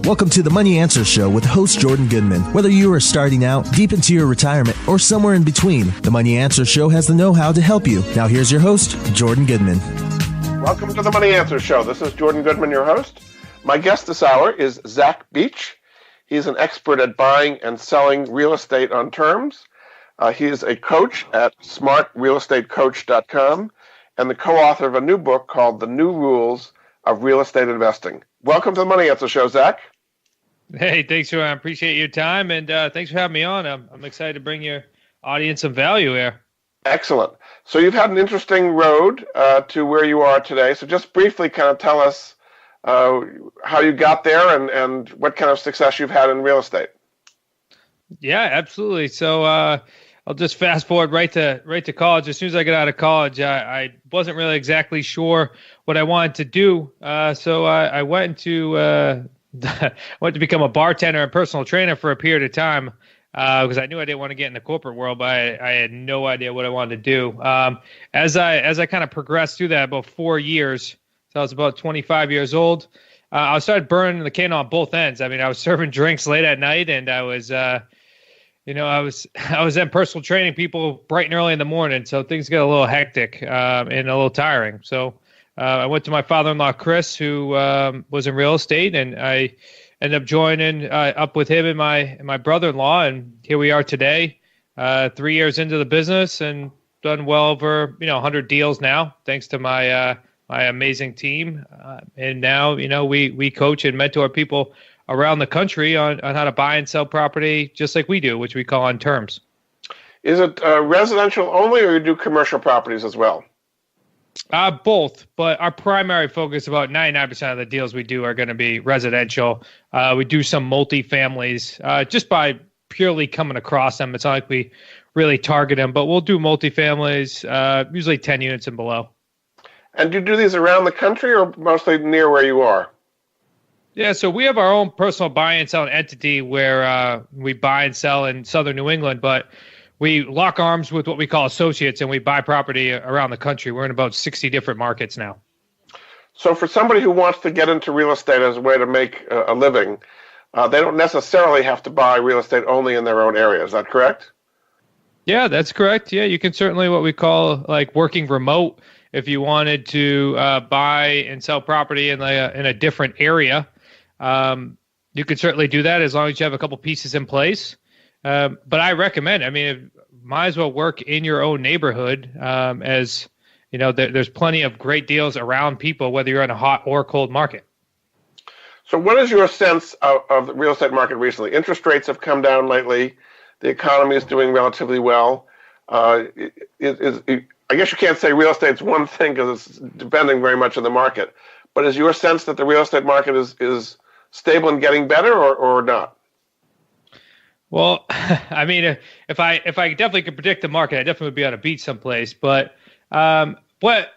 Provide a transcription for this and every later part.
Welcome to the Money Answer Show with host Jordan Goodman. Whether you are starting out, deep into your retirement, or somewhere in between, the Money Answer Show has the know-how to help you. Now here's your host, Jordan Goodman. Welcome to the Money Answer Show. This is Jordan Goodman, your host. My guest this hour is Zach Beach. He's an expert at buying and selling real estate on terms. He is a coach at smartrealestatecoach.com and the co-author of a new book called The New Rules of Real Estate Investing. Welcome to the Money Answer Show, Zach. Hey, thanks, I appreciate your time, and thanks for having me on. I'm excited to bring your audience some value here. Excellent. So you've had an interesting road to where you are today. So just briefly kind of tell us how you got there and what kind of success you've had in real estate. Yeah, absolutely. So I'll just fast forward right to college. As soon as I got out of college, I wasn't really exactly sure what I wanted to do. So I went to become a bartender and personal trainer for a period of time because I knew I didn't want to get in the corporate world, but I had no idea what I wanted to do. As I kind of progressed through that, about 4 years, so I was about 25 years old, I started burning the candle on both ends. I mean, I was serving drinks late at night, and I was then personal training people bright and early in the morning, so things got a little hectic and a little tiring. So I went to my father-in-law, Chris, who was in real estate, and I ended up joining up with him and my brother-in-law, and here we are today, 3 years into the business, and done well over 100 deals now, thanks to my amazing team. And now we coach and mentor people around the country on how to buy and sell property, just like we do, which we call on terms. Is it residential only, or you do commercial properties as well? Both, but our primary focus, about 99% of the deals we do are going to be residential. We do some multifamilies just by purely coming across them. It's not like we really target them, but we'll do multifamilies, usually 10 units and below. And do you do these around the country or mostly near where you are? Yeah, so we have our own personal buy and sell entity where we buy and sell in southern New England, but we lock arms with what we call associates, and we buy property around the country. We're in about 60 different markets now. So for somebody who wants to get into real estate as a way to make a living, they don't necessarily have to buy real estate only in their own area. Is that correct? Yeah, that's correct. Yeah, you can certainly what we call like working remote. If you wanted to buy and sell property in a different area, you could certainly do that as long as you have a couple pieces in place. But I recommend, might as well work in your own neighborhood, as there's plenty of great deals around people, whether you're in a hot or cold market. So what is your sense of the real estate market recently? Interest rates have come down lately. The economy is doing relatively well. I guess you can't say real estate's one thing because it's depending very much on the market. But is your sense that the real estate market is stable and getting better or not? Well, if I definitely could predict the market, I definitely would be on a beach someplace. But what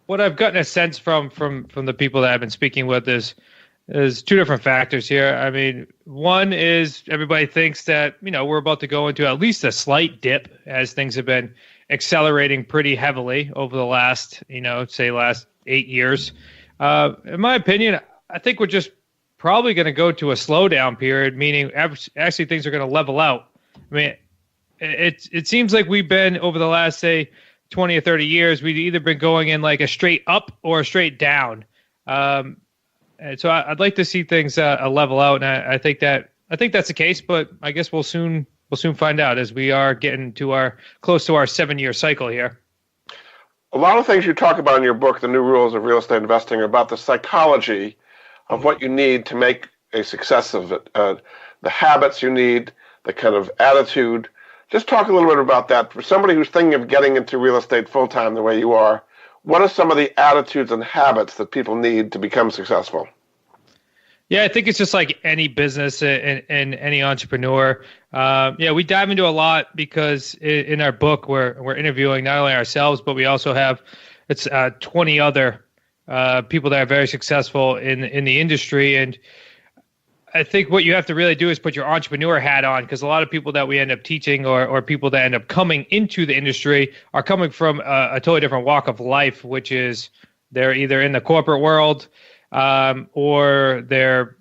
I've gotten a sense from the people that I've been speaking with is two different factors here. One is everybody thinks that we're about to go into at least a slight dip as things have been accelerating pretty heavily over the last 8 years. In my opinion, I think we're just probably going to go to a slowdown period, meaning actually things are going to level out. It seems like we've been over the last, say, 20 or 30 years, we've either been going in like a straight up or a straight down. And so I'd like to see things level out, and I think that's the case. But I guess we'll soon find out as we are getting to close to our 7-year cycle here. A lot of things you talk about in your book, The New Rules of Real Estate Investing, are about the psychology of what you need to make a success of it, the habits you need, the kind of attitude. Just talk a little bit about that. For somebody who's thinking of getting into real estate full-time the way you are, what are some of the attitudes and habits that people need to become successful? Yeah, I think it's just like any business and any entrepreneur. We dive into a lot because in our book we're interviewing not only ourselves, but we also have 20 other people that are very successful in the industry. And I think what you have to really do is put your entrepreneur hat on, because a lot of people that we end up teaching or people that end up coming into the industry are coming from a totally different walk of life, which is they're either in the corporate world or they're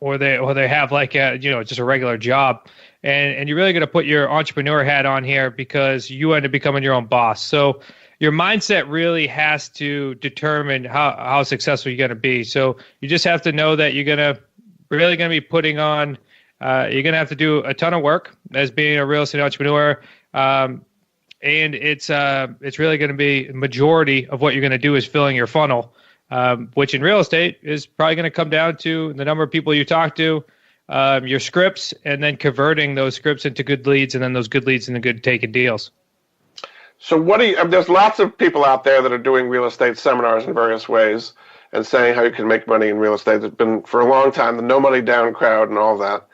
or they have like just a regular job, and you're really going to put your entrepreneur hat on here because you end up becoming your own boss. So your mindset really has to determine how successful you're going to be. So you just have to know that you're really going to be putting on. You're going to have to do a ton of work as being a real estate entrepreneur. And it's really going to be the majority of what you're going to do is filling your funnel, which in real estate is probably going to come down to the number of people you talk to, your scripts, and then converting those scripts into good leads, and then those good leads into good taken deals. So there's lots of people out there that are doing real estate seminars in various ways and saying how you can make money in real estate. It's been for a long time, the no money down crowd and all that.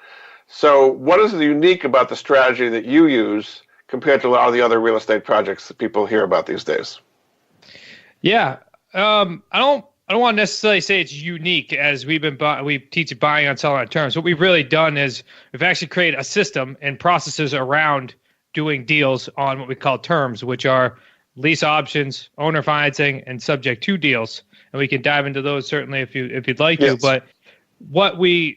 So what is unique about the strategy that you use compared to a lot of the other real estate projects that people hear about these days? Yeah, I don't want to necessarily say it's unique, as we teach buying on selling on terms. What we've really done is we've actually created a system and processes around doing deals on what we call terms, which are lease options, owner financing, and subject to deals. And we can dive into those certainly if you'd like to. But what we've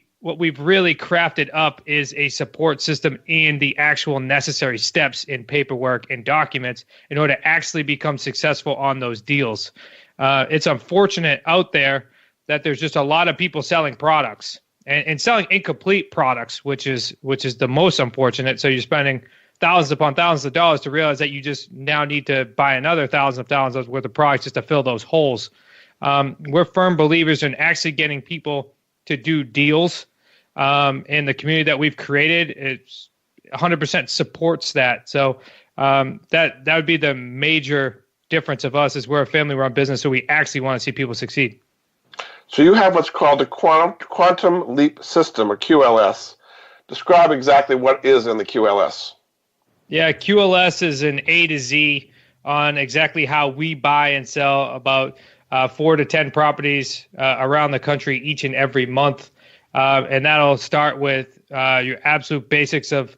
really crafted up is a support system and the actual necessary steps in paperwork and documents in order to actually become successful on those deals. It's unfortunate out there that there's just a lot of people selling products and selling incomplete products, which is the most unfortunate. So you're spending thousands upon thousands of dollars to realize that you just now need to buy another thousands of dollars worth of products just to fill those holes. We're firm believers in actually getting people to do deals. And the community that we've created, it's 100% supports that. So that would be the major difference of us, is we're a family-run business, so we actually want to see people succeed. So you have what's called the Quantum Leap System, or QLS. Describe exactly what is in the QLS. Yeah, QLS is an A to Z on exactly how we buy and sell about 4 to 10 properties around the country each and every month. And that'll start with your absolute basics of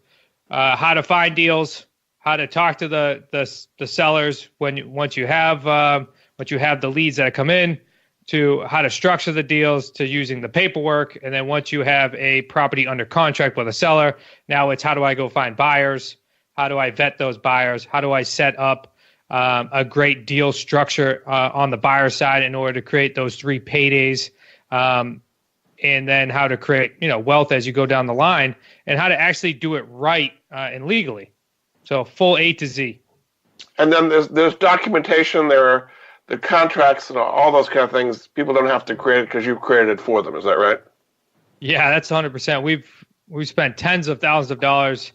how to find deals, how to talk to the sellers once you have the leads that come in, to how to structure the deals, to using the paperwork, and then once you have a property under contract with a seller, now it's how do I go find buyers, how do I vet those buyers, how do I set up a great deal structure on the buyer side in order to create those 3 paydays. And then how to create, wealth as you go down the line, and how to actually do it right and legally. So full A to Z. And then there's documentation. There are the contracts and all those kind of things. People don't have to create it because you've created it for them. Is that right? Yeah, that's 100%. We've spent tens of thousands of dollars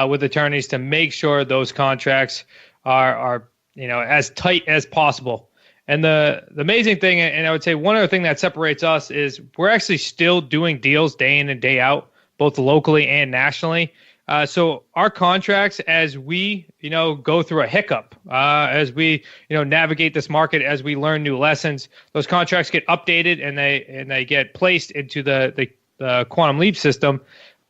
with attorneys to make sure those contracts are as tight as possible. And the amazing thing, and I would say one other thing that separates us, is we're actually still doing deals day in and day out, both locally and nationally. So our contracts, as we go through a hiccup, as we navigate this market, as we learn new lessons, those contracts get updated and they get placed into the Quantum Leap system,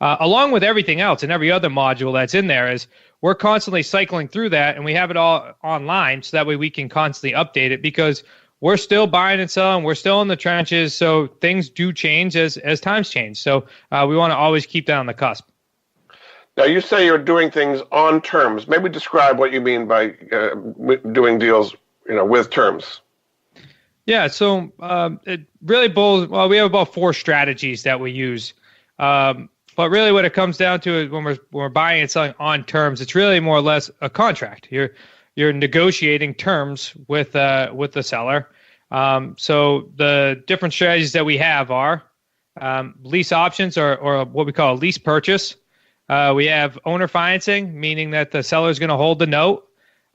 along with everything else and every other module that's in there. Is we're constantly cycling through that, and we have it all online, so that way we can constantly update it, because we're still buying and selling. We're still in the trenches, so things do change as times change. So we want to always keep that on the cusp. Now, you say you're doing things on terms. Maybe describe what you mean by doing deals, with terms. Yeah, so it really boils. Well, we have about 4 strategies that we use. But really what it comes down to is when we're buying and selling on terms, it's really more or less a contract. You're negotiating terms with the seller. So the different strategies that we have are lease options, or what we call a lease purchase. We have owner financing, meaning that the seller is going to hold the note.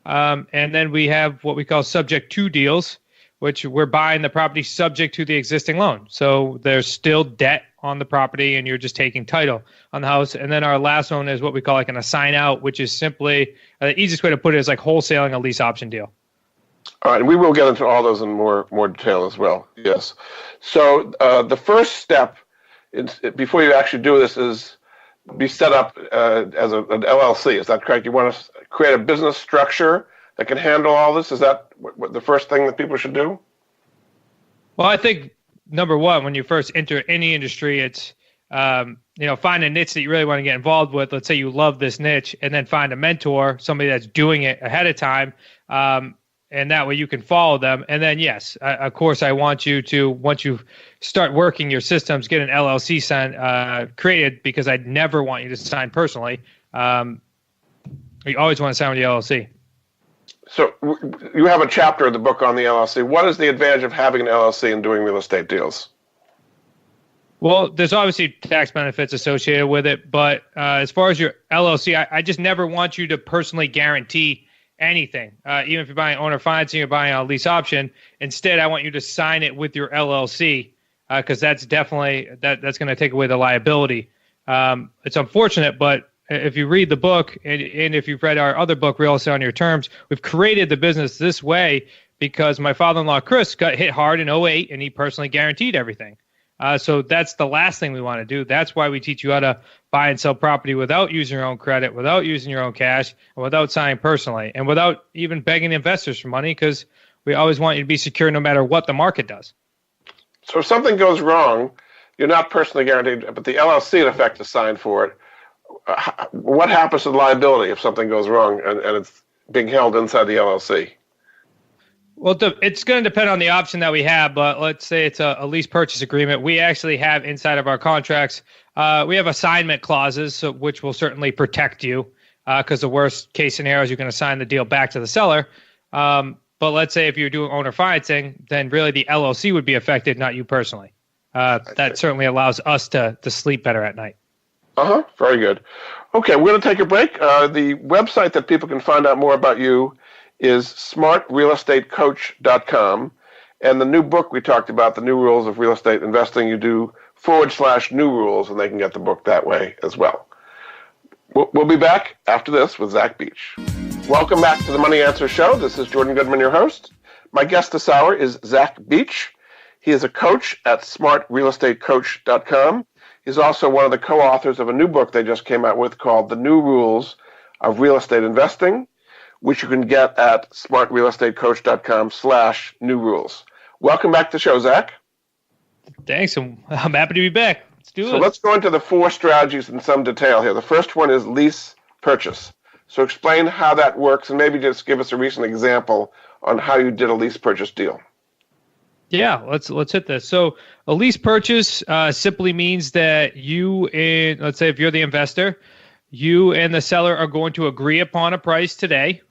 And then we have what we call subject to deals, which we're buying the property subject to the existing loan. So there's still debt on the property and you're just taking title on the house. And then our last one is what we call like an assign out, which is simply the easiest way to put it is like wholesaling a lease option deal. All right, and we will get into all those in more detail as well. Yes. So the first step before you actually do this is be set up as an LLC. Is that correct? You want to create a business structure that can handle all this? Is that what the first thing that people should do? Well, I think number one, when you first enter any industry, it's find a niche that you really want to get involved with. Let's say you love this niche, and then find a mentor, somebody that's doing it ahead of time. And that way you can follow them. And then, yes, of course, I want you to, once you start working your systems, get an LLC created, because I'd never want you to sign personally. You always want to sign with the LLC. So you have a chapter of the book on the LLC. What is the advantage of having an LLC and doing real estate deals? Well, there's obviously tax benefits associated with it. But as far as your LLC, I just never want you to personally guarantee anything. Even if you're buying owner financing, you're buying a lease option. Instead, I want you to sign it with your LLC, because that's definitely that's going to take away the liability. It's unfortunate, but if you read the book and if you've read our other book, Real Estate on Your Terms, we've created the business this way because my father-in-law, Chris, got hit hard in '08, and he personally guaranteed everything. So that's the last thing we want to do. That's why we teach you how to buy and sell property without using your own credit, without using your own cash, and without signing personally, and without even begging investors for money, because we always want you to be secure no matter what the market does. So if something goes wrong, you're not personally guaranteed, but the LLC, in effect, is signed for it. What happens to the liability if something goes wrong and it's being held inside the LLC? Well, it's going to depend on the option that we have, but let's say it's a lease purchase agreement. We actually have inside of our contracts, we have assignment clauses, which will certainly protect you, because the worst case scenario is you're going to assign the deal back to the seller. But let's say if you're doing owner financing, then really the LLC would be affected, not you personally. That certainly allows us to sleep better at night. Very good. Okay, we're going to take a break. The website that people can find out more about you is smartrealestatecoach.com. And the new book we talked about, The New Rules of Real Estate Investing, you do /new rules, and they can get the book that way as well. We'll be back after this with Zach Beach. Welcome back to the Money Answer Show. This is Jordan Goodman, your host. My guest this hour is Zach Beach. He is a coach at smartrealestatecoach.com. He's also one of the co-authors of a new book they just came out with called The New Rules of Real Estate Investing, which you can get at smartrealestatecoach.com/new rules. Welcome back to the show, Zach. Thanks. I'm happy to be back. Let's do it. So let's go into the 4 strategies in some detail here. The first one is lease purchase. So explain how that works, and maybe just give us a recent example on how you did a lease purchase deal. Yeah, let's hit this. So a lease purchase simply means that let's say if you're the investor, you and the seller are going to agree upon a price today.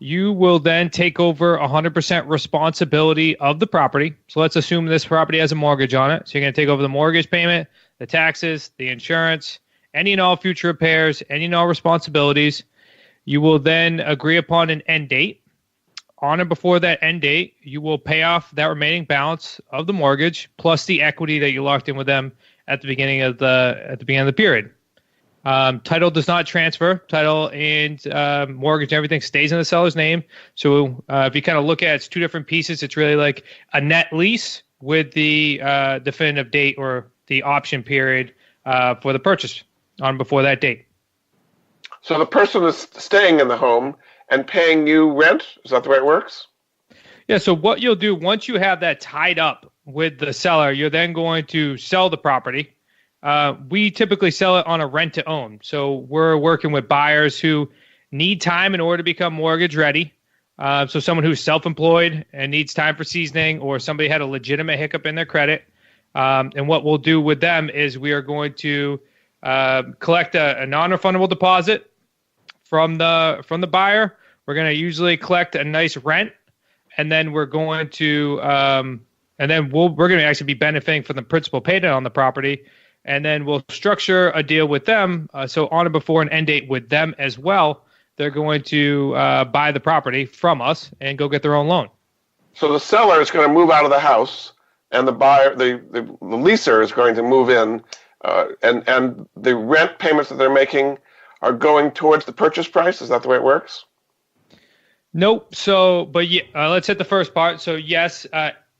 You will then take over 100% responsibility of the property. So let's assume this property has a mortgage on it. So you're going to take over the mortgage payment, the taxes, the insurance, any and all future repairs, any and all responsibilities. You will then agree upon an end date. On or before that end date, you will pay off that remaining balance of the mortgage plus the equity that you locked in with them at the beginning of the period. Title does not transfer. Title and mortgage, everything stays in the seller's name. So if you kind of look at it's 2 different pieces, it's really like a net lease with the definitive date or the option period for the purchase on before that date. So the person is staying in the home and paying you rent? Is that the way it works? Yeah, so what you'll do, once you have that tied up with the seller, you're then going to sell the property. We typically sell it on a rent-to-own. So we're working with buyers who need time in order to become mortgage ready. So someone who's self-employed and needs time for seasoning, or somebody had a legitimate hiccup in their credit. And what we'll do with them is we are going to collect a non-refundable deposit from the buyer. We're going to usually collect a nice rent, and then we're going to we're going to actually be benefiting from the principal paid on the property, and then we'll structure a deal with them. So on or before an end date with them as well, they're going to buy the property from us and go get their own loan. So the seller is going to move out of the house, and the buyer, the leaser, is going to move in, and the rent payments that they're making are going towards the purchase price. Is that the way it works? Nope. So, but let's hit the first part. So yes,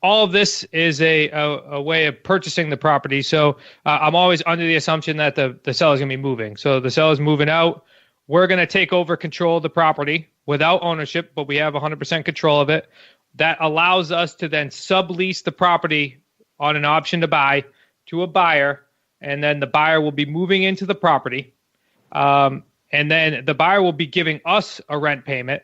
all of this is a way of purchasing the property. So I'm always under the assumption that the seller's going to be moving. So the seller's moving out. We're going to take over control of the property without ownership, but we have 100% control of it. That allows us to then sublease the property on an option to buy to a buyer and then the buyer will be moving into the property. And then the buyer will be giving us a rent payment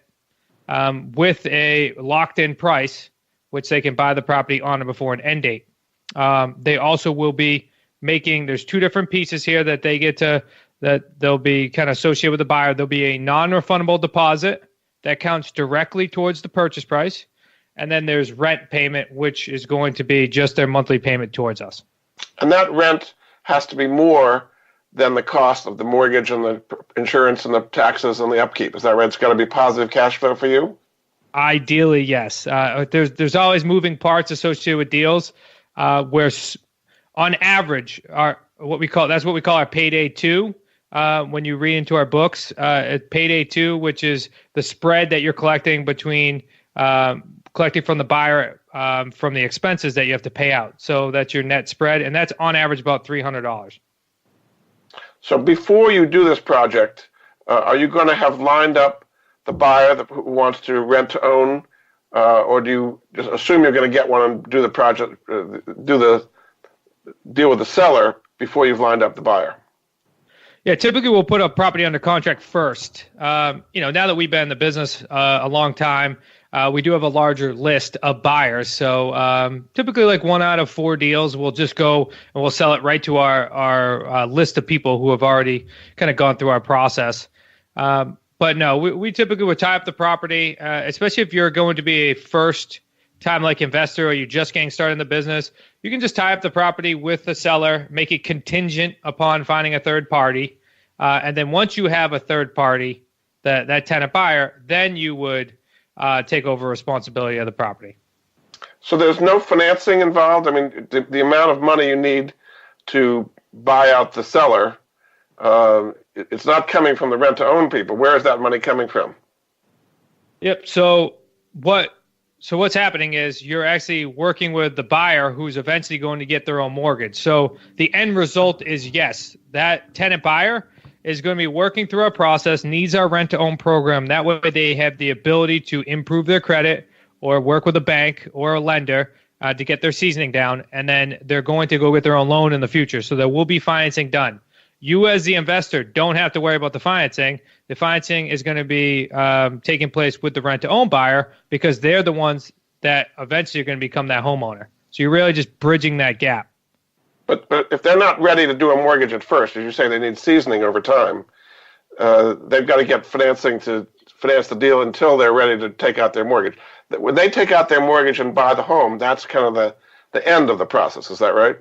with a locked-in price, which they can buy the property on or before an end date. They also will be making, there's two different pieces here that they get to, that they'll be kind of associated with the buyer. There'll be a non-refundable deposit that counts directly towards the purchase price. And then there's rent payment, which is going to be just their monthly payment towards us. And that rent has to be more than the cost of the mortgage and the insurance and the taxes and the upkeep. Is that right? It's got to be positive cash flow for you? Ideally, yes. There's always moving parts associated with deals where on average, what we call our payday two. When you read into our books, payday two, which is the spread that you're collecting between collecting from the buyer from the expenses that you have to pay out. So that's your net spread, and that's on average about $300. So before you do this project, are you going to have lined up the buyer who wants to rent to own, or do you just assume you're going to get one and do the project, do the deal with the seller before you've lined up the buyer? Yeah, typically we'll put a property under contract first. Now that we've been in the business a long time, we do have a larger list of buyers. So typically like 1 out of 4 deals, we'll just go and we'll sell it right to our list of people who have already kind of gone through our process. But no, we typically would tie up the property, especially if you're going to be a first-time like investor or you're just getting started in the business. You can just tie up the property with the seller, make it contingent upon finding a third party. And then once you have a third party, that tenant buyer, then you would take over responsibility of the property. So there's no financing involved? I mean, the amount of money you need to buy out the seller, it's not coming from the rent-to-own people. Where is that money coming from? Yep. So what's happening is you're actually working with the buyer who's eventually going to get their own mortgage. So the end result is, yes, that tenant buyer is going to be working through our process, needs our rent-to-own program. That way they have the ability to improve their credit or work with a bank or a lender to get their seasoning down, and then they're going to go get their own loan in the future. So there will be financing done. You as the investor don't have to worry about the financing. The financing is going to be taking place with the rent-to-own buyer because they're the ones that eventually are going to become that homeowner. So you're really just bridging that gap. But if they're not ready to do a mortgage at first, as you say, they need seasoning over time, they've got to get financing to finance the deal until they're ready to take out their mortgage. When they take out their mortgage and buy the home, that's kind of the end of the process. Is that right?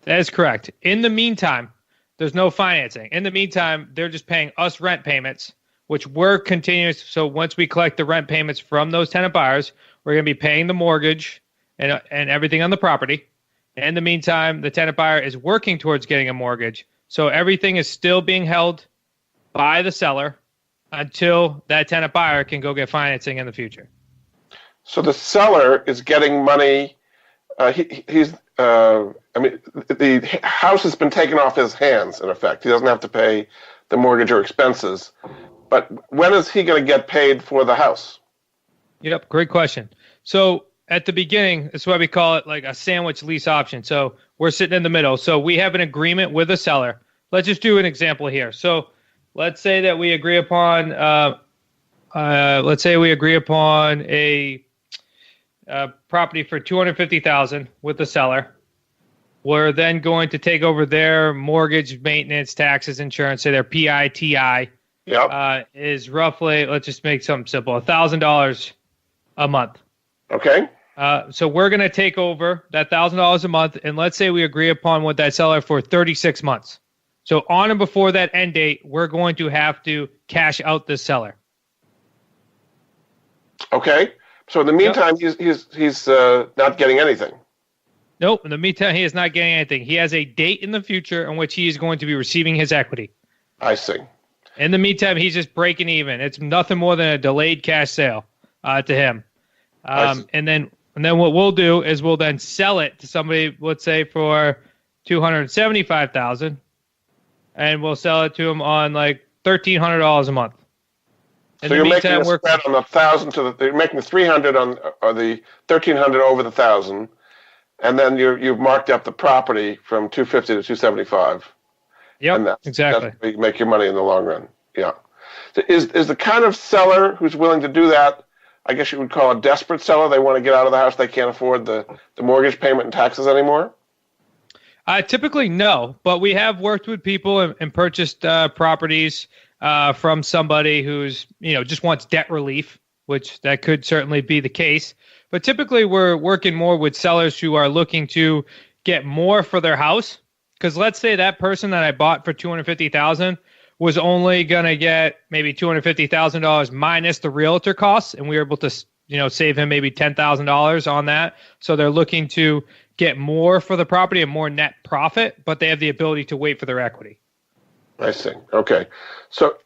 That is correct. In the meantime, there's no financing. In the meantime, they're just paying us rent payments, which we're continuous. So once we collect the rent payments from those tenant buyers, we're going to be paying the mortgage and everything on the property. In the meantime, the tenant buyer is working towards getting a mortgage. So everything is still being held by the seller until that tenant buyer can go get financing in the future. So the seller is getting money. The house has been taken off his hands, in effect. He doesn't have to pay the mortgage or expenses. But when is he going to get paid for the house? Yep, great question. So at the beginning, that's why we call it like a sandwich lease option. So we're sitting in the middle. So we have an agreement with the seller. Let's just do an example here. So let's say that we agree upon, a property for $250,000 with the seller. We're then going to take over their mortgage, maintenance, taxes, insurance. Say their PITI is roughly, let's just make something simple, $1,000 a month. Okay. So we're going to take over that $1,000 a month, and let's say we agree upon with that seller for 36 months. So on and before that end date, we're going to have to cash out this seller. Okay. So in the meantime, he's not getting anything. Nope. In the meantime, he is not getting anything. He has a date in the future in which he is going to be receiving his equity. I see. In the meantime, he's just breaking even. It's nothing more than a delayed cash sale to him. And then what we'll do is we'll then sell it to somebody, let's say for $275,000, and we'll sell it to him on like $1,300 a month. So you're making a spread on the $1,000 you're making the $300 or the $1,300 over the $1,000, and then you've marked up the property from 250 to 275. Yep, and exactly. That's where you make your money in the long run. Yeah. So is the kind of seller who's willing to do that, I guess you would call a desperate seller? They want to get out of the house. They can't afford the mortgage payment and taxes anymore? Typically, no. But we have worked with people and purchased properties from somebody who's, just wants debt relief, which that could certainly be the case. But typically, we're working more with sellers who are looking to get more for their house. Because let's say that person that I bought for $250,000 was only going to get maybe $250,000 minus the realtor costs, and we were able to, save him maybe $10,000 on that. So they're looking to get more for the property and more net profit, but they have the ability to wait for their equity. I see. Okay. So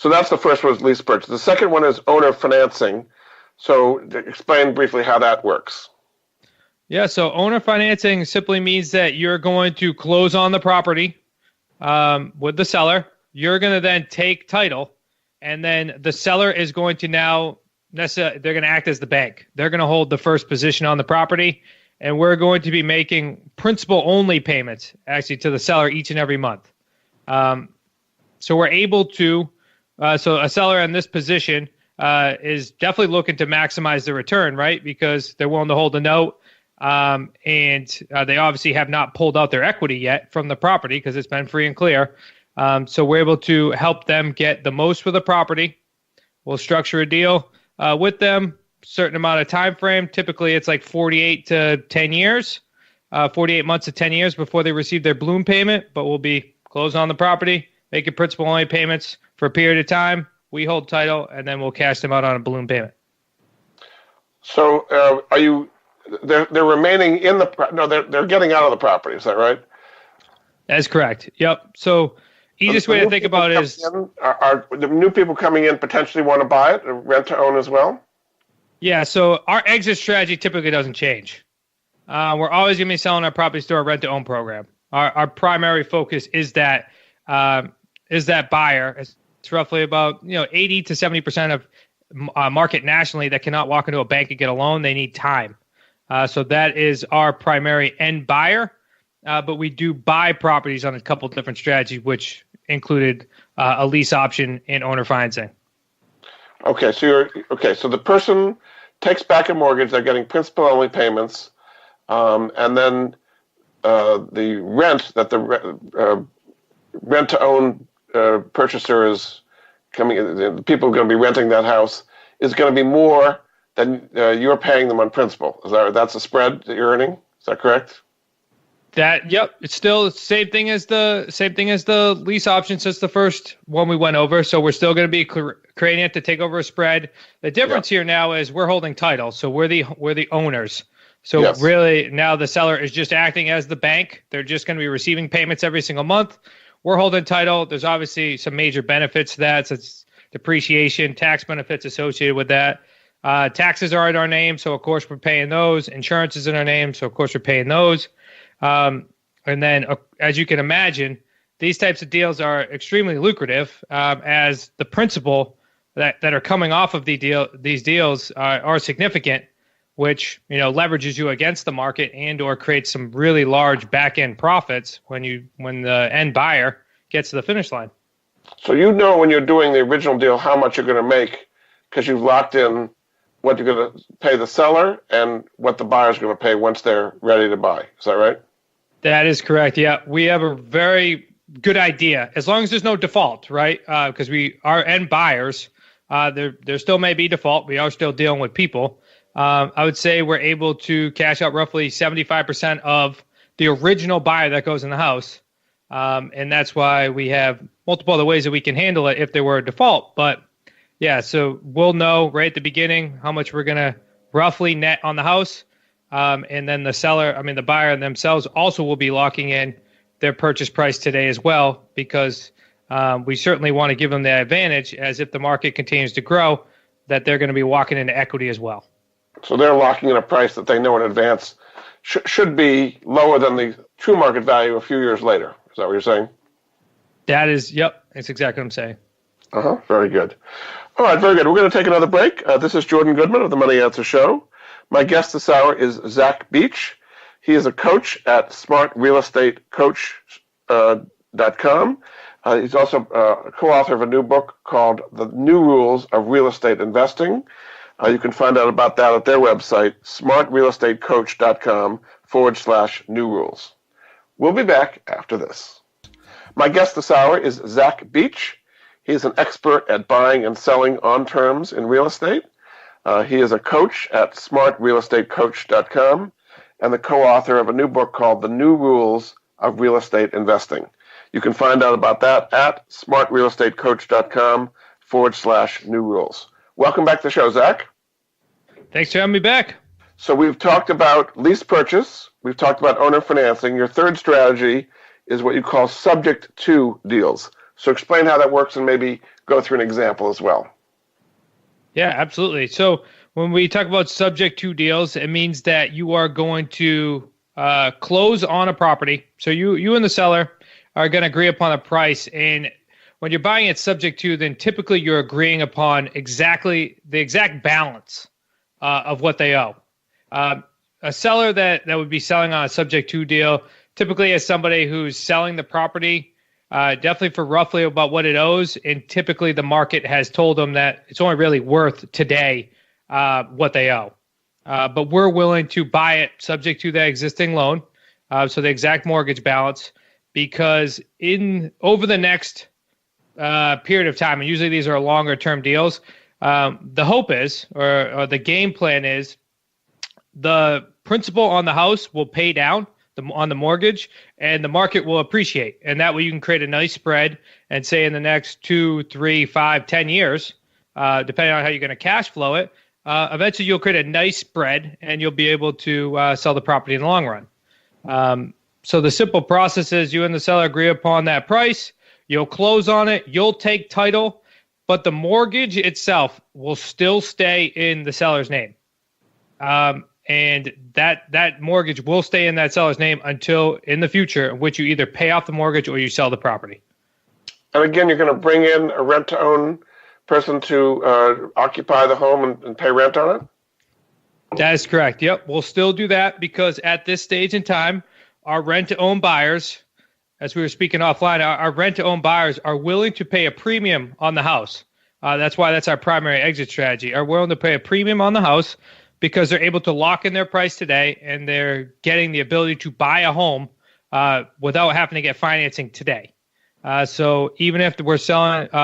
that's the first one, is lease purchase. The second one is owner financing. So explain briefly how that works. Yeah, so owner financing simply means that you're going to close on the property with the seller. You're going to then take title, and then the seller is going to they're going to act as the bank. They're going to hold the first position on the property, and we're going to be making principal-only payments, actually, to the seller each and every month. So we're able to, so a seller in this position is definitely looking to maximize the return, right? Because they're willing to hold the note, and they obviously have not pulled out their equity yet from the property because it's been free and clear. So we're able to help them get the most for the property. We'll structure a deal with them, certain amount of time frame. Typically, it's like 48 to 10 years, 48 months to 10 years before they receive their balloon payment. But we'll be closed on the property, making principal-only payments for a period of time. We hold title, and then we'll cash them out on a balloon payment. So they're remaining in they're getting out of the property. Is that right? That's correct. Yep. So easiest way to think about it is, are the new people coming in potentially want to buy it, or rent to own as well? Yeah. So our exit strategy typically doesn't change. We're always going to be selling our properties through our rent to own program. Our primary focus is that buyer. It's roughly about 80 to 70% of market nationally that cannot walk into a bank and get a loan. They need time. So that is our primary end buyer. But we do buy properties on a couple different strategies, which included a lease option and owner financing. Okay, so the person takes back a mortgage. They're getting principal-only payments, and then the rent that the rent-to-own purchaser is coming. The people going to be renting that house is going to be more than you're paying them on principal. That's a spread that you're earning? Is that correct? It's still the same thing as the lease option since the first one we went over. So we're still going to be creating it to take over a spread. The difference here now is we're holding title, so we're the owners. So really now the seller is just acting as the bank. They're just going to be receiving payments every single month. We're holding title. There's obviously some major benefits to that. So it's depreciation, tax benefits associated with that. Taxes are in our name, so of course we're paying those. Insurance is in our name, so of course we're paying those. And then, as you can imagine, these types of deals are extremely lucrative, as the principal that are coming off of these deals are significant, which leverages you against the market and or creates some really large back end profits when the end buyer gets to the finish line. So when you're doing the original deal how much you're going to make because you've locked in what you're going to pay the seller and what the buyer's going to pay once they're ready to buy. Is that right? That is correct. Yeah, we have a very good idea, as long as there's no default, right? Because our end buyers, there still may be default. We are still dealing with people. I would say we're able to cash out roughly 75% of the original buyer that goes in the house. And that's why we have multiple other ways that we can handle it if there were a default. But yeah, so we'll know right at the beginning how much we're going to roughly net on the house. And then the buyer themselves also will be locking in their purchase price today as well, because we certainly want to give them the advantage, as if the market continues to grow, that they're going to be walking into equity as well. So they're locking in a price that they know in advance should be lower than the true market value a few years later. Is that what you're saying? That's exactly what I'm saying. Very good. All right, very good. We're going to take another break. This is Jordan Goodman of the Money Answer Show. My guest this hour is Zach Beach. He is a coach at smartrealestatecoach.com. He's also a co-author of a new book called The New Rules of Real Estate Investing. You can find out about that at their website, smartrealestatecoach.com/new rules. We'll be back after this. My guest this hour is Zach Beach. He's an expert at buying and selling on terms in real estate. He is a coach at smartrealestatecoach.com and the co-author of a new book called The New Rules of Real Estate Investing. You can find out about that at smartrealestatecoach.com/new rules. Welcome back to the show, Zach. Thanks for having me back. So we've talked about lease purchase. We've talked about owner financing. Your third strategy is what you call subject to deals. So explain how that works and maybe go through an example as well. Yeah, absolutely. So when we talk about subject to deals, it means that you are going to close on a property. So you and the seller are going to agree upon a price. And when you're buying it subject to, then typically you're agreeing upon exactly the exact balance of what they owe. A seller that would be selling on a subject to deal typically is somebody who's selling the property definitely for roughly about what it owes. And typically the market has told them that it's only really worth today what they owe. But we're willing to buy it subject to that existing loan. So the exact mortgage balance, because over the next period of time, and usually these are longer term deals, the hope is, or the game plan is, the principal on the house will pay down on the mortgage, and the market will appreciate. And that way you can create a nice spread, and say in the next 2, 3, 5, 10 years, depending on how you're going to cash flow it, eventually you'll create a nice spread, and you'll be able to sell the property in the long run. So the simple process is you and the seller agree upon that price, you'll close on it, you'll take title, but the mortgage itself will still stay in the seller's name. And that mortgage will stay in that seller's name until in the future, in which you either pay off the mortgage or you sell the property. And again, you're going to bring in a rent-to-own person to occupy the home and pay rent on it? That is correct. Yep. We'll still do that because at this stage in time, our rent-to-own buyers, as we were speaking offline, our rent-to-own buyers are willing to pay a premium on the house. That's why that's our primary exit strategy. Are willing to pay a premium on the house because they're able to lock in their price today, and they're getting the ability to buy a home without having to get financing today. So even if we're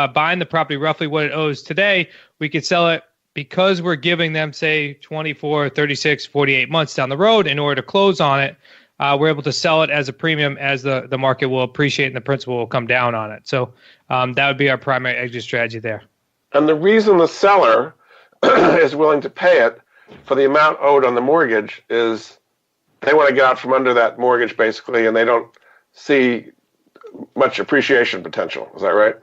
buying the property roughly what it owes today, we could sell it because we're giving them, say, 24, 36, 48 months down the road in order to close on it. We're able to sell it as a premium as the market will appreciate and the principal will come down on it. So that would be our primary exit strategy there. And the reason the seller is willing to pay it for the amount owed on the mortgage is they want to get out from under that mortgage, basically, and they don't see much appreciation potential. Is that right?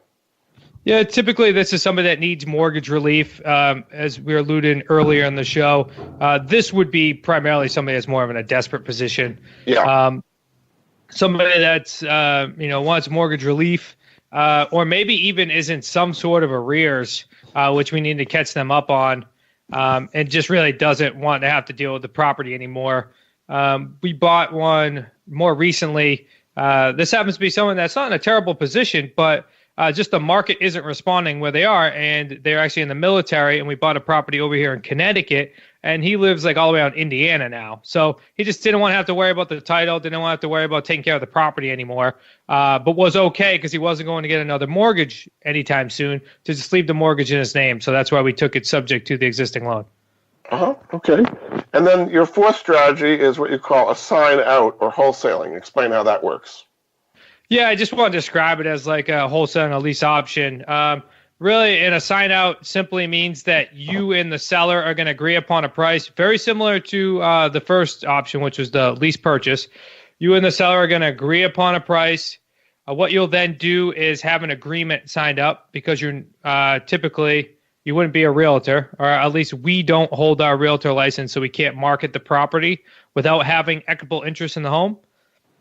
Yeah, typically this is somebody that needs mortgage relief. As we were alluding earlier in the show, this would be primarily somebody that's more of in a desperate position. Yeah. Somebody that's wants mortgage relief, or maybe even is in some sort of arrears, which we need to catch them up on, and just really doesn't want to have to deal with the property anymore. We bought one more recently. This happens to be someone that's not in a terrible position, but just the market isn't responding where they are, and they're actually in the military, and we bought a property over here in Connecticut, and he lives like all the way out in Indiana now. So he just didn't want to have to worry about the title, didn't want to have to worry about taking care of the property anymore, but was okay because he wasn't going to get another mortgage anytime soon to just leave the mortgage in his name. So that's why we took it subject to the existing loan. Okay. And then your fourth strategy is what you call a sign out or wholesaling. Explain how that works. Yeah, I just want to describe it as like a wholesale and a lease option. Really, in a sign out simply means that you and the seller are going to agree upon a price, very similar to the first option, which was the lease purchase. You and the seller are going to agree upon a price. What you'll then do is have an agreement signed up because you're typically, you wouldn't be a realtor, or at least we don't hold our realtor license, so we can't market the property without having equitable interest in the home.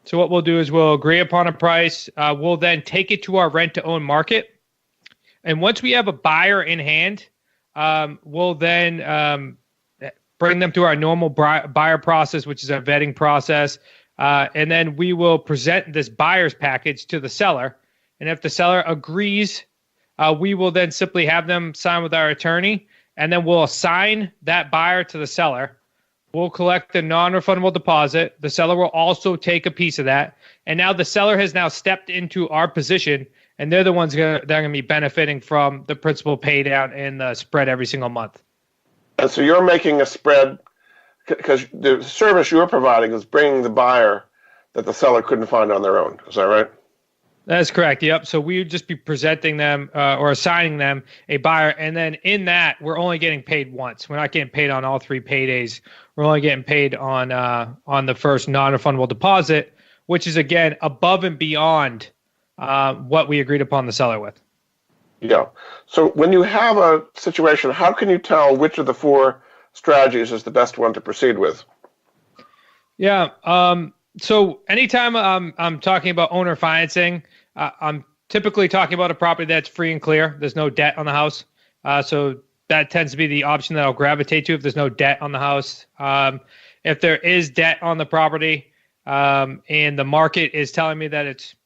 So what we'll do is we'll agree upon a price. We'll then take it to our rent-to-own market. And once we have a buyer in hand, we'll then bring them through our normal buyer process, which is a vetting process. And then we will present this buyer's package to the seller. And if the seller agrees, we will then simply have them sign with our attorney, and then we'll assign that buyer to the seller. We'll collect the non-refundable deposit. The seller will also take a piece of that. And now the seller has now stepped into our position, and they're the ones that are going to be benefiting from the principal pay down and the spread every single month. And so you're making a spread because the service you're providing is bringing the buyer that the seller couldn't find on their own. Is that right? That's correct. Yep. So we would just be presenting them or assigning them a buyer. And then in that, we're only getting paid once. We're not getting paid on all 3 paydays. We're only getting paid on the first non-refundable deposit, which is, again, above and beyond what we agreed upon the seller with. Yeah. So when you have a situation, how can you tell which of the 4 strategies is the best one to proceed with? Yeah. So anytime I'm talking about owner financing, I'm typically talking about a property that's free and clear. There's no debt on the house. So that tends to be the option that I'll gravitate to if there's no debt on the house. If there is debt on the property and the market is telling me that it's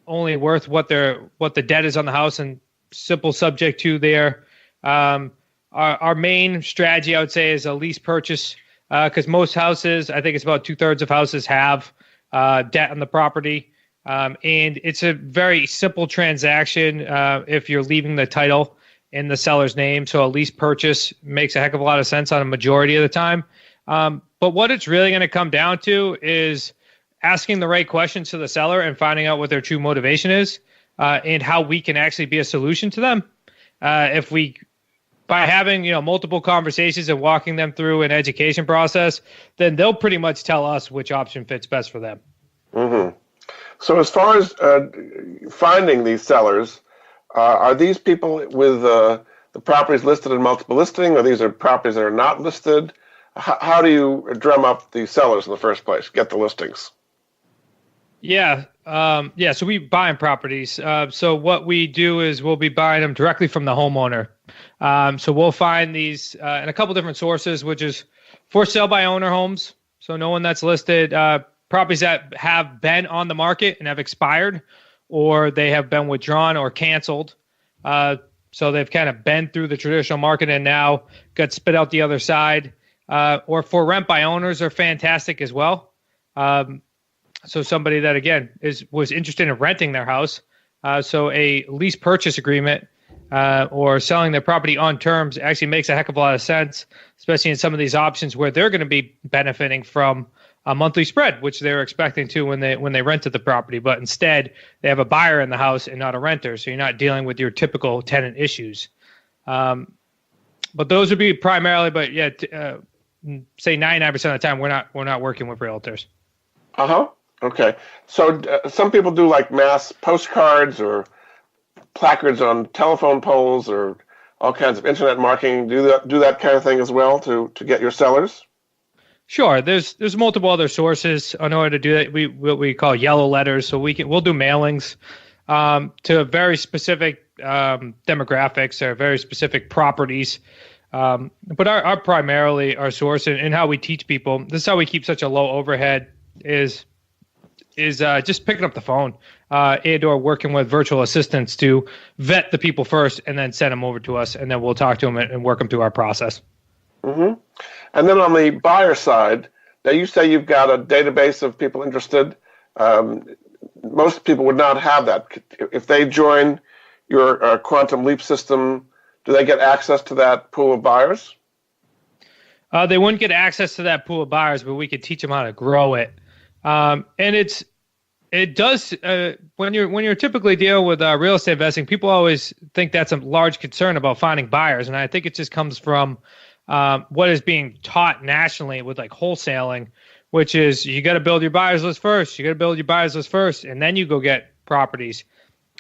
only worth what the debt is on the house and simple subject to their our main strategy, I would say, is a lease purchase because most houses, I think it's about 2/3 of houses have debt on the property. And it's a very simple transaction if you're leaving the title in the seller's name. So a lease purchase makes a heck of a lot of sense on a majority of the time. But what it's really going to come down to is asking the right questions to the seller and finding out what their true motivation is and how we can actually be a solution to them. By having multiple conversations and walking them through an education process, then they'll pretty much tell us which option fits best for them. Mm-hmm. So as far as finding these sellers, are these people with the properties listed in multiple listing, or these are properties that are not listed? How do you drum up the sellers in the first place, get the listings? Yeah. So we buy properties. So what we do is we'll be buying them directly from the homeowner. So we'll find these in a couple different sources, which is for sale by owner homes. So no one that's listed, properties that have been on the market and have expired, or they have been withdrawn or canceled. So they've kind of been through the traditional market and now got spit out the other side. Or for rent by owners are fantastic as well. So somebody that, again, was interested in renting their house. So a lease purchase agreement or selling their property on terms actually makes a heck of a lot of sense, especially in some of these options where they're going to be benefiting from a monthly spread, which they're expecting to when they rented the property. But instead, they have a buyer in the house and not a renter. So you're not dealing with your typical tenant issues. But those would be primarily, but yeah, say 99% of the time, we're not working with realtors. Uh-huh. Okay. So some people do like mass postcards or placards on telephone poles or all kinds of internet marketing. Do that kind of thing as well to get your sellers? Sure. There's multiple other sources in order to do that. What we call yellow letters. So we'll do mailings to very specific demographics or very specific properties. But our primarily our source and how we teach people, this is how we keep such a low overhead is just picking up the phone and or working with virtual assistants to vet the people first and then send them over to us, and then we'll talk to them and work them through our process. Mm-hmm. And then on the buyer side, now you say you've got a database of people interested. Most people would not have that. If they join your Quantum Leap system, do they get access to that pool of buyers? They wouldn't get access to that pool of buyers, but we could teach them how to grow it. And it does when you're typically dealing with real estate investing, people always think that's a large concern about finding buyers, and I think it just comes from what is being taught nationally with like wholesaling, which is you got to build your buyers list first. You got to build your buyers list first, and then you go get properties.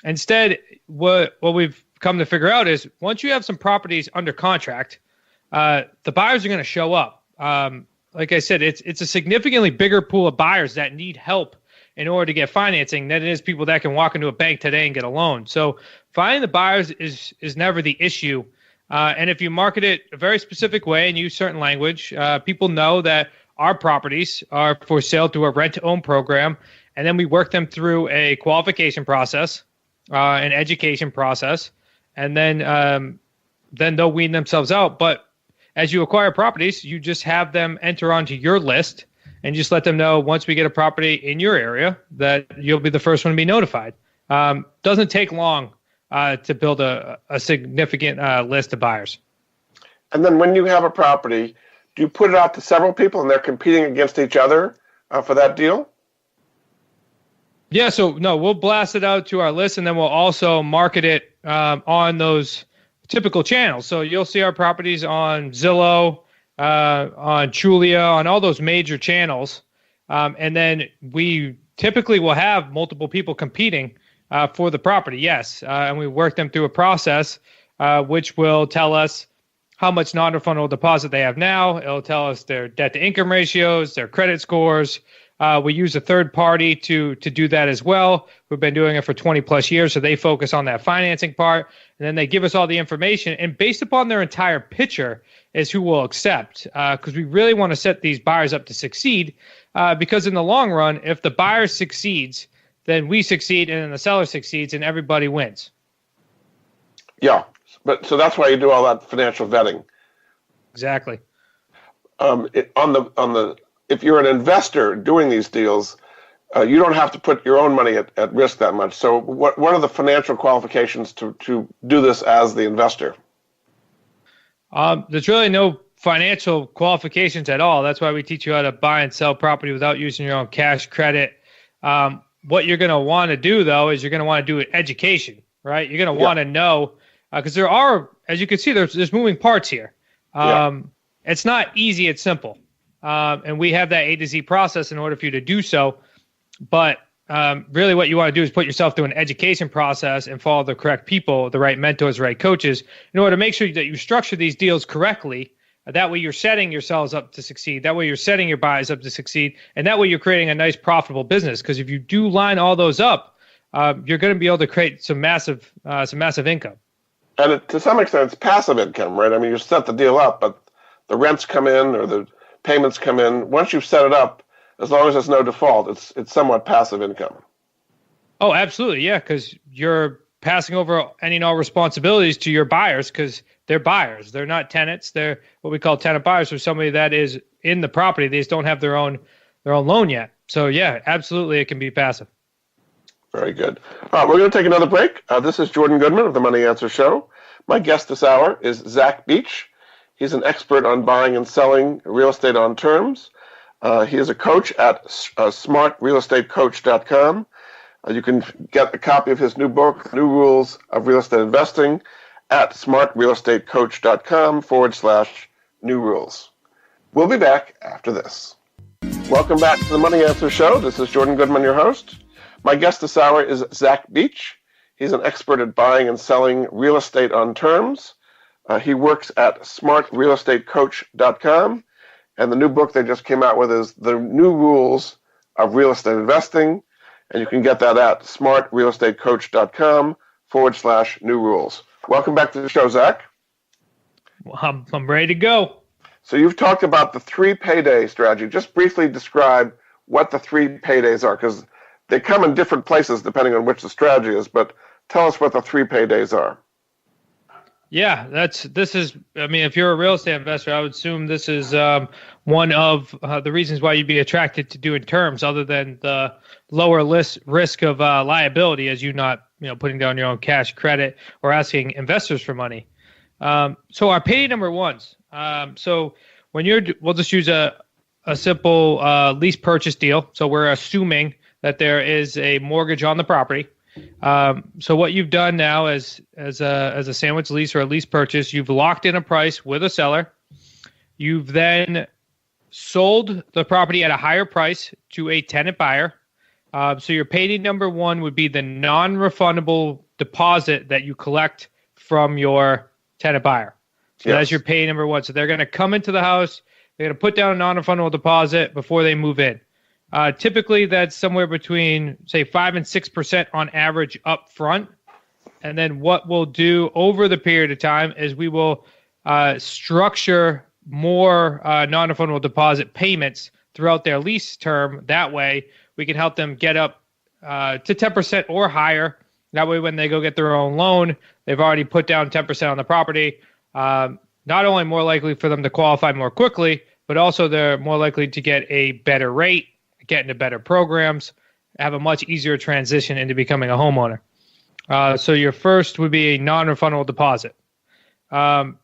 Instead, what we've come to figure out is once you have some properties under contract, the buyers are going to show up. Like I said, it's a significantly bigger pool of buyers that need help in order to get financing than it is people that can walk into a bank today and get a loan. So finding the buyers is never the issue. And if you market it a very specific way and use certain language, people know that our properties are for sale through a rent-to-own program. And then we work them through a qualification process, an education process, and then they'll wean themselves out. But as you acquire properties, you just have them enter onto your list and just let them know once we get a property in your area that you'll be the first one to be notified. Doesn't take long to build a significant list of buyers. And then when you have a property, do you put it out to several people and they're competing against each other for that deal? Yeah, so no, we'll blast it out to our list, and then we'll also market it on those typical channels. So you'll see our properties on Zillow, on Trulia, on all those major channels. And then we typically will have multiple people competing for the property, yes. And we work them through a process which will tell us how much non-refundable deposit they have now. It'll tell us their debt-to-income ratios, their credit scores. We use a third party to do that as well. We've been doing it for 20 plus years, so they focus on that financing part, and then they give us all the information. And based upon their entire picture is who will accept, because we really want to set these buyers up to succeed, because in the long run, if the buyer succeeds, then we succeed, and then the seller succeeds, and everybody wins. Yeah, but so that's why you do all that financial vetting. Exactly. If you're an investor doing these deals, you don't have to put your own money at risk that much. So what are the financial qualifications to do this as the investor? There's really no financial qualifications at all. That's why we teach you how to buy and sell property without using your own cash credit. What you're going to want to do, though, is you're going to want to do education, right? You're going to want to know, because there are, as you can see, there's moving parts here. It's not easy, it's simple. And we have that A to Z process in order for you to do so. But really what you want to do is put yourself through an education process and follow the correct people, the right mentors, the right coaches, in order to make sure that you structure these deals correctly. That way you're setting yourselves up to succeed. That way you're setting your buyers up to succeed. And that way you're creating a nice, profitable business. Because if you do line all those up, you're going to be able to create some massive income. And to some extent, it's passive income, right? I mean, you set the deal up, but the rents come in or the payments come in. Once you've set it up, as long as there's no default, it's somewhat passive income. Oh, absolutely, yeah, because you're passing over any and all responsibilities to your buyers because they're buyers. They're not tenants. They're what we call tenant buyers, or somebody that is in the property. They just don't have their own loan yet. So, yeah, absolutely, it can be passive. Very good. All right, we're going to take another break. This is Jordan Goodman of the Money Answer Show. My guest this hour is Zach Beach. He's an expert on buying and selling real estate on terms. He is a coach at smartrealestatecoach.com. You can get a copy of his new book, New Rules of Real Estate Investing, at smartrealestatecoach.com/new rules. We'll be back after this. Welcome back to the Money Answer Show. This is Jordan Goodman, your host. My guest this hour is Zach Beach. He's an expert at buying and selling real estate on terms. He works at smartrealestatecoach.com. And the new book they just came out with is The New Rules of Real Estate Investing. And you can get that at smartrealestatecoach.com/new rules. Welcome back to the show, Zach. Well, I'm ready to go. So you've talked about the 3 payday strategy. Just briefly describe what the 3 paydays are, because they come in different places depending on which the strategy is. But tell us what the 3 paydays are. Yeah, if you're a real estate investor, I would assume this is one of the reasons why you'd be attracted to doing terms, other than the lower risk of liability, as you not putting down your own cash credit or asking investors for money. So our payday number ones. So when we'll just use a simple lease purchase deal. So we're assuming that there is a mortgage on the property. So what you've done now as a sandwich lease or a lease purchase, you've locked in a price with a seller. You've then sold the property at a higher price to a tenant buyer. So your payday number one would be the non-refundable deposit that you collect from your tenant buyer. So that's your payday number one. So they're going to come into the house. They're going to put down a non-refundable deposit before they move in. Typically, that's somewhere between, say, 5 and 6% on average up front. And then what we'll do over the period of time is we will structure more non-refundable deposit payments throughout their lease term. That way, we can help them get up to 10% or higher. That way, when they go get their own loan, they've already put down 10% on the property. Not only more likely for them to qualify more quickly, but also they're more likely to get a better rate, get into better programs, have a much easier transition into becoming a homeowner. So your first would be a non-refundable deposit.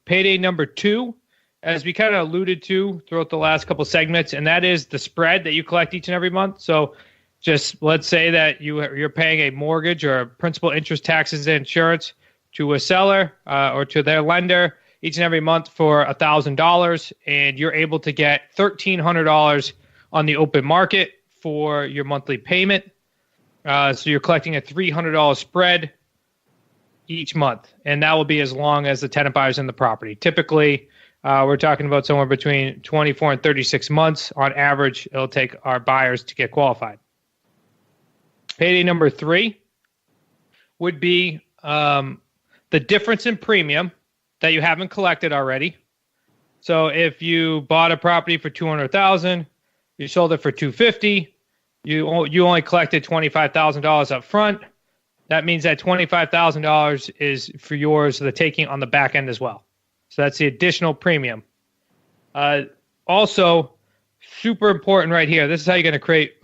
Payday number 2, as we kind of alluded to throughout the last couple segments, and that is the spread that you collect each and every month. So just let's say that you're paying a mortgage or principal, interest, taxes, and insurance to a seller or to their lender each and every month for $1,000, and you're able to get $1,300 on the open market for your monthly payment. So you're collecting a $300 spread each month, and that will be as long as the tenant buyer's in the property. Typically, we're talking about somewhere between 24 and 36 months. On average, it'll take our buyers to get qualified. Payday number 3 would be the difference in premium that you haven't collected already. So if you bought a property for $200,000, you sold it for $250,000, you only collected $25,000 up front. That means that $25,000 is for yours, the taking on the back end as well. So that's the additional premium. Also, super important right here. This is how you're going to create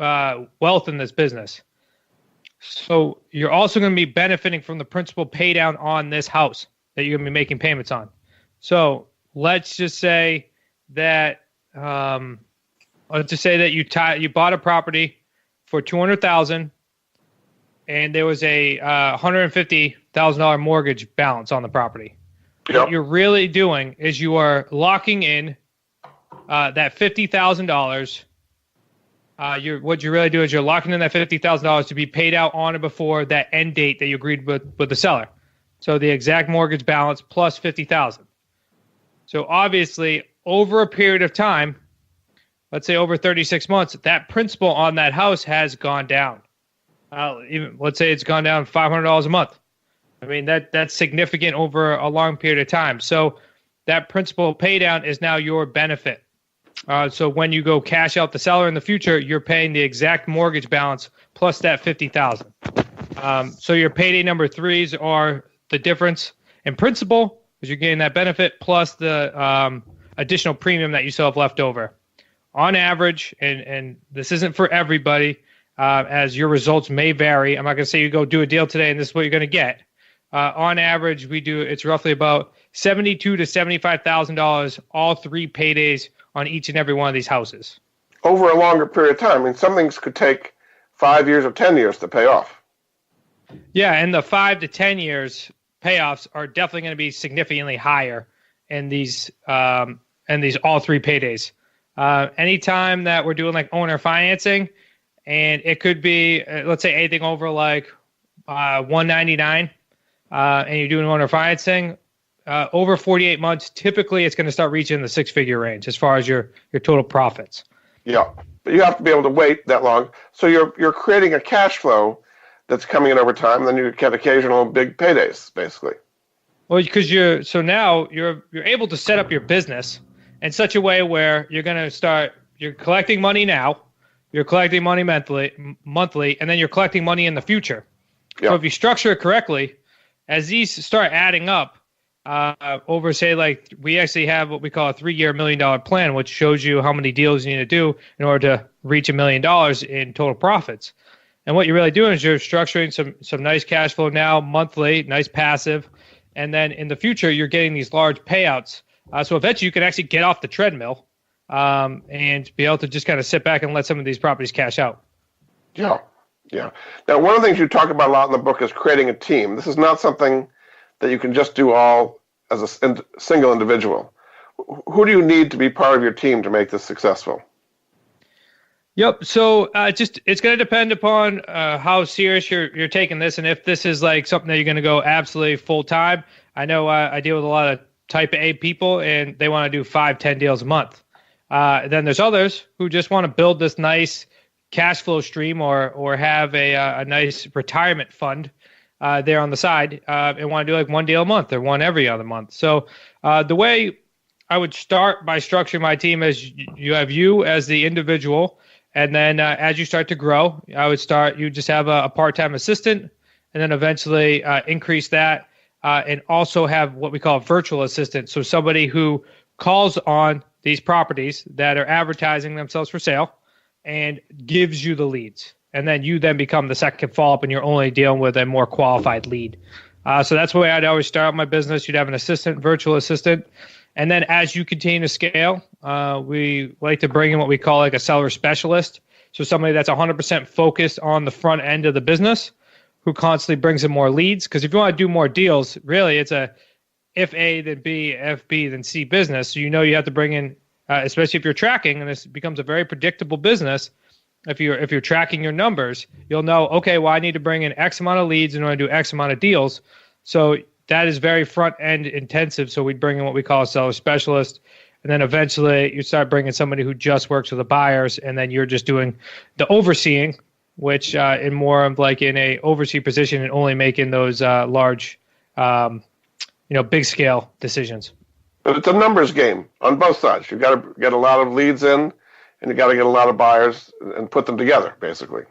wealth in this business. So you're also going to be benefiting from the principal pay down on this house that you're going to be making payments on. So let's just say that you bought a property for $200,000, and there was a $150,000 mortgage balance on the property. Yep. What you're really doing is you are locking in that $50,000. What you're really doing is you're locking in that $50,000 to be paid out on or before that end date that you agreed with the seller. So the exact mortgage balance plus $50,000. So obviously, over a period of time, let's say over 36 months, that principal on that house has gone down. Let's say it's gone down $500 a month. I mean, that's significant over a long period of time. So that principal pay down is now your benefit. So when you go cash out the seller in the future, you're paying the exact mortgage balance plus that $50,000. So your payday number 3s are the difference in principal, because you're getting that benefit, plus the additional premium that you still have left over. On average, and this isn't for everybody, as your results may vary. I'm not going to say you go do a deal today and this is what you're going to get. On average, it's roughly about $72,000 to $75,000, all 3 paydays on each and every one of these houses. Over a longer period of time. I mean, some things could take 5 years or 10 years to pay off. Yeah, and the 5 to 10 years payoffs are definitely going to be significantly higher in these all 3 paydays. Anytime that we're doing like owner financing, and it could be, let's say anything over like $199, and you're doing owner financing, over 48 months, typically it's going to start reaching the 6-figure range as far as your total profits. Yeah, but you have to be able to wait that long. So you're creating a cash flow that's coming in over time, and then you get occasional big paydays, basically. Well, because you're able to set up your business in such a way where you're collecting money now, you're collecting money monthly, and then you're collecting money in the future. Yeah. So if you structure it correctly, as these start adding up, over say like we actually have what we call a 3-year $1 million plan, which shows you how many deals you need to do in order to reach $1 million in total profits. And what you're really doing is you're structuring some nice cash flow now, monthly, nice passive, and then in the future you're getting these large payouts. So eventually you can actually get off the treadmill and be able to just kind of sit back and let some of these properties cash out. Yeah. Now, one of the things you talk about a lot in the book is creating a team. This is not something that you can just do all as a single individual. Who do you need to be part of your team to make this successful? Yep. So it's going to depend upon how serious you're taking this, and if this is like something that you're going to go absolutely full time. I know I deal with a lot of type A people, and they want to do 5-10 deals a month. Then there's others who just want to build this nice cash flow stream or have a nice retirement fund there on the side and want to do like one deal a month or one every other month. So the way I would start by structuring my team is you have you as the individual, and then as you start to grow, you just have a part-time assistant, and then eventually increase that and also have what we call a virtual assistant. So somebody who calls on these properties that are advertising themselves for sale and gives you the leads. And then you then become the second follow-up and you're only dealing with a more qualified lead. So that's the way I'd always start my business. You'd have an assistant, virtual assistant. And then as you continue to scale, we like to bring in what we call like a seller specialist. So somebody that's 100% focused on the front end of the business who constantly brings in more leads. Because if you want to do more deals, really it's a if A, then B, if B, then C business. So you have to bring in, especially if you're tracking, and this becomes a very predictable business. If you're tracking your numbers, you'll know, okay, well, I need to bring in X amount of leads in order to do X amount of deals. So that is very front end intensive. So we'd bring in what we call a seller specialist. And then eventually you start bringing somebody who just works with the buyers, and then you're just doing the overseeing, which in more of like in a oversee position and only making those large, big scale decisions. But it's a numbers game on both sides. You've got to get a lot of leads in, and you got to get a lot of buyers and put them together, basically.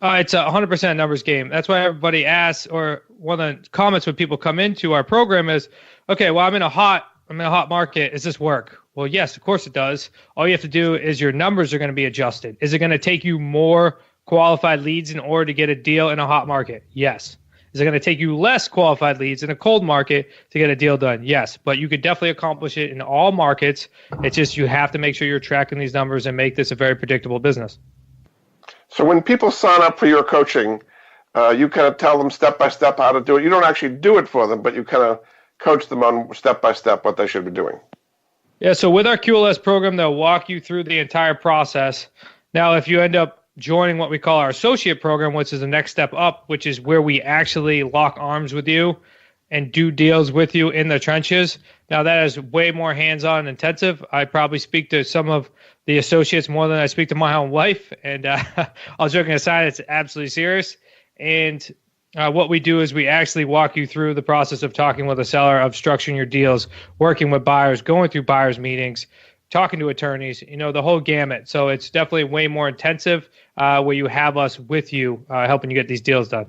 It's a 100% numbers game. That's why everybody asks, or one of the comments when people come into our program is, okay, well, I'm in a hot market. Does this work? Well, yes, of course it does. All you have to do is your numbers are going to be adjusted. Is it going to take you more qualified leads in order to get a deal in a hot market? Yes. Is it going to take you less qualified leads in a cold market to get a deal done? Yes, but you could definitely accomplish it in all markets. It's just you have to make sure you're tracking these numbers and make this a very predictable business. So when people sign up for your coaching, you kind of tell them step by step how to do it. You don't actually do it for them, but you kind of coach them on step by step what they should be doing. Yeah, so with our QLS program, they'll walk you through the entire process. Now, if you end up joining what we call our associate program, which is the next step up, which is where we actually lock arms with you and do deals with you in the trenches. Now, that is way more hands-on intensive. I probably speak to some of the associates more than I speak to my own wife. And all joking aside, it's absolutely serious. And what we do is we actually walk you through the process of talking with a seller, of structuring your deals, working with buyers, going through buyers meetings, talking to attorneys, the whole gamut. So it's definitely way more intensive where you have us with you helping you get these deals done.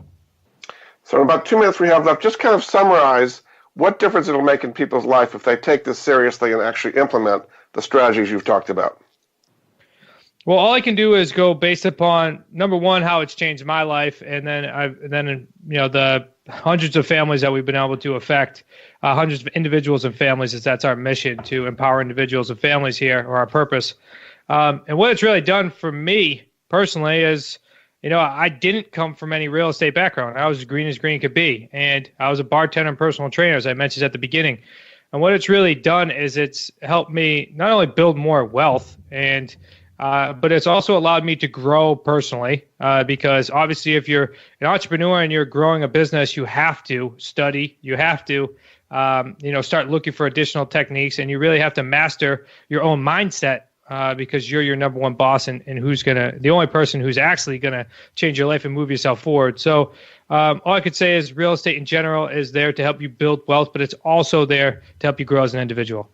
So in about 2 minutes we have left, just kind of summarize what difference it'll make in people's life if they take this seriously and actually implement the strategies you've talked about. Well, all I can do is go based upon, number one, how it's changed my life, and then the hundreds of families that we've been able to affect, hundreds of individuals and families, as that's our mission, to empower individuals and families here, or our purpose. And what it's really done for me personally is, I didn't come from any real estate background. I was as green could be, and I was a bartender and personal trainer, as I mentioned at the beginning. And what it's really done is it's helped me not only build more wealth but it's also allowed me to grow personally because obviously if you're an entrepreneur and you're growing a business, you have to study, you have to start looking for additional techniques, and you really have to master your own mindset because you're your number one boss and the only person who's actually going to change your life and move yourself forward. So all I could say is real estate in general is there to help you build wealth, but it's also there to help you grow as an individual.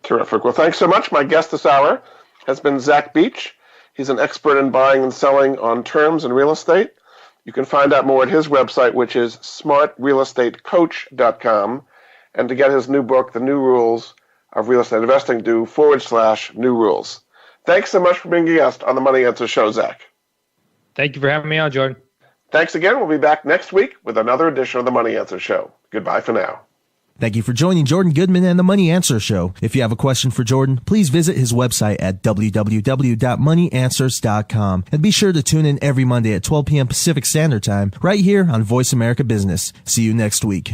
Terrific. Well, thanks so much. My guest this hour has been Zach Beach. He's an expert in buying and selling on terms in real estate. You can find out more at his website, which is smartrealestatecoach.com. And to get his new book, The New Rules of Real Estate Investing, do /new rules. Thanks so much for being a guest on the Money Answer Show, Zach. Thank you for having me on, Jordan. Thanks again. We'll be back next week with another edition of the Money Answer Show. Goodbye for now. Thank you for joining Jordan Goodman and the Money Answer Show. If you have a question for Jordan, please visit his website at www.moneyanswers.com. And be sure to tune in every Monday at 12 p.m. Pacific Standard Time right here on Voice America Business. See you next week.